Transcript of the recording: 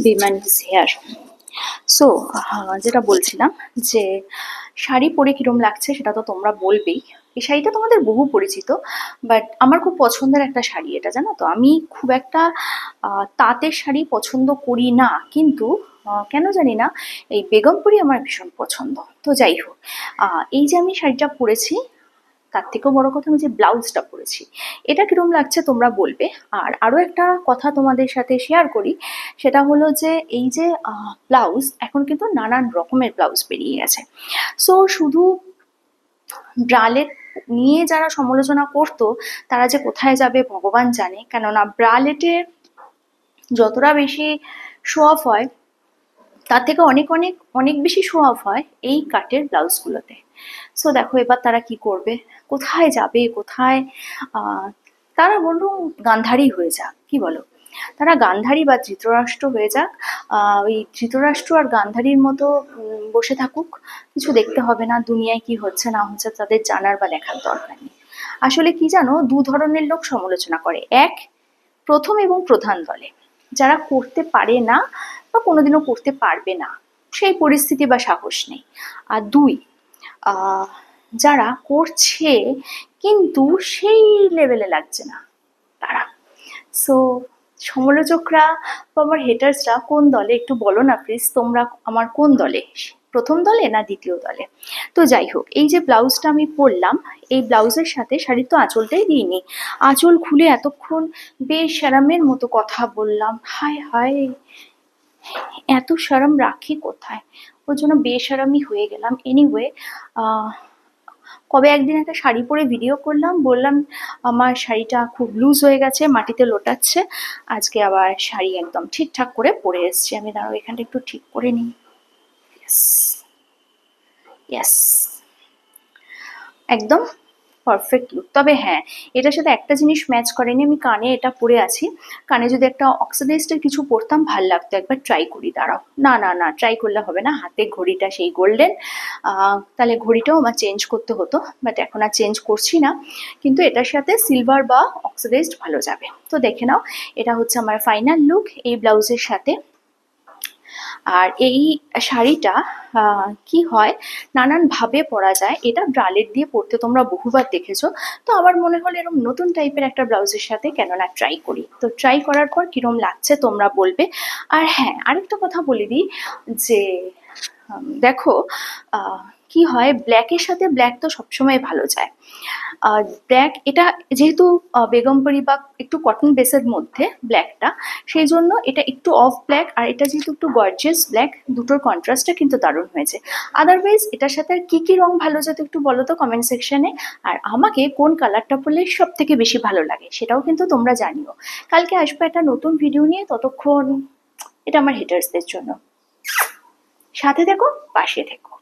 বিমান is here. So যেটা বলছিলাম যে শাড়ি পরে কিরম লাগছে সেটা তো তোমরা বলবেই। এই শাড়িটা তোমাদের বহু পরিচিত, বাট আমার খুব পছন্দের একটা শাড়ি এটা, জানো তো। আমি খুব একটা তাঁতের শাড়ি পছন্দ করি না, কিন্তু কেন জানি না এই বেগমপুরি আমার ভীষণ পছন্দ। তো যাই হোক, এই যে আমি শাড়িটা পরেছি, তার থেকেও বড় কথা আমি যে ব্লাউজটা পরেছি, এটা কিরম লাগছে তোমরা বলবে। আর আরও একটা কথা তোমাদের সাথে শেয়ার করি, সেটা হলো যে এই যে ব্লাউজ, এখন কিন্তু নানান রকমের ব্লাউজ বেরিয়ে গেছে। সো শুধু ব্রালেট নিয়ে যারা সমালোচনা করতো, তারা যে কোথায় যাবে ভগবান জানে। কেননা ব্রালেটে যতটা বেশি শো অফ হয়, তার থেকে অনেক অনেক অনেক বেশি শো অফ হয় এই কাটের ব্লাউজগুলোতে। সো দেখো এবার তারা কি করবে, কোথায় যাবে, কোথায় তারা বললো গান্ধারী হয়ে যাক, কি বলো? তারা গান্ধারী বা ধৃতরাষ্ট্র হয়ে যাক, ওই ধৃতরাষ্ট্র আর গান্ধারীর মতো বসে থাকুক, কিছু দেখতে হবে না, দুনিয়ায় কি হচ্ছে না হচ্ছে তাদের জানার বা দেখার দরকার নেই। আসলে কি জানো, দু ধরনের লোক সমালোচনা করে। এক, প্রথম এবং প্রধান দলে যারা করতে পারে না বা কোনোদিনও করতে পারবে না, সেই পরিস্থিতি বা সাহস নেই। আর দুই, যারা করছে কিন্তু সেই লেভেলে লাগছে না, তারা। সো সমালোচকরা বা আমার হেটার্সরা কোন দলে একটু বলো না প্লিজ, তোমরা আমার কোন দলে, প্রথম দলে না দ্বিতীয় দলে? তো যাই হোক, এই যে ব্লাউজটা আমি পরলাম, এই ব্লাউজের সাথে শাড়ির তো আঁচলটাই দিইনি। আঁচল খুলে এতক্ষণ বেশরমের মতো কথা বললাম, হায় হায়, এত শরম রাখি কোথায়, ওর জন্য বেশরমই হয়ে গেলাম। এনিওয়ে, কবে একদিন একটা শাড়ি পরে ভিডিও করলাম, বললাম আমার শাড়িটা খুব লুজ হয়ে গেছে, মাটিতে লোটাচ্ছে। আজকে আবার শাড়ি একদম ঠিকঠাক করে পরে এসছি আমি। দাঁড়াও এখানটা একটু ঠিক করে নিই। ইয়েস, একদম পারফেক্ট লুক। তবে হ্যাঁ, এটার সাথে একটা জিনিস ম্যাচ করেনি, আমি কানে এটা পরে আছি। কানে যদি একটা অক্সিডাইজডের কিছু পরতাম ভাল লাগতো, একবার ট্রাই করি। দাঁড়াও, না না না, ট্রাই করলে হবে না, হাতে ঘড়িটা সেই গোল্ডেন, তাহলে ঘড়িটাও আমার চেঞ্জ করতে হতো, বাট এখন আর চেঞ্জ করছি না। কিন্তু এটার সাথে সিলভার বা অক্সিডাইজড ভালো যাবে। তো দেখে নাও, এটা হচ্ছে আমার ফাইনাল লুক এই ব্লাউজের সাথে। আর এই শাড়িটা কি হয়, নানান ভাবে পরা যায়। এটা ব্রালেট দিয়ে পরতে তোমরা বহুবার দেখেছো। তো আমার মনে হলো এরকম নতুন টাইপের একটা ব্লাউজের সাথে কেন না ট্রাই করি। তো ট্রাই করার পর কিরম লাগছে তোমরা বলবে। আর হ্যাঁ, আরেকটা কথা বলে দিই যে দেখো, কি হয়, ব্ল্যাকের সাথে ব্ল্যাক তো সবসময় ভালো যায়। আর ব্ল্যাক, এটা যেহেতু বেগমপরি বা একটু কটন বেসের মধ্যে ব্ল্যাকটা, সেই জন্য এটা একটু অফ ব্ল্যাক, আর এটা যেহেতু একটু গর্জিয়াস ব্ল্যাক, দুটোর কন্ট্রাস্টটা কিন্তু দারুণ হয়েছে। আদারওয়াইজ এটার সাথে আর কি কি রং ভালো যেত একটু বলো তো কমেন্ট সেকশনে। আর আমাকে কোন কালারটা পরলে সব থেকে বেশি ভালো লাগে সেটাও কিন্তু তোমরা জানিও। কালকে আসবো একটা নতুন ভিডিও নিয়ে, ততক্ষণ এটা আমার হেটার্সদের জন্য। সাথে থেকো, পাশে থেকো।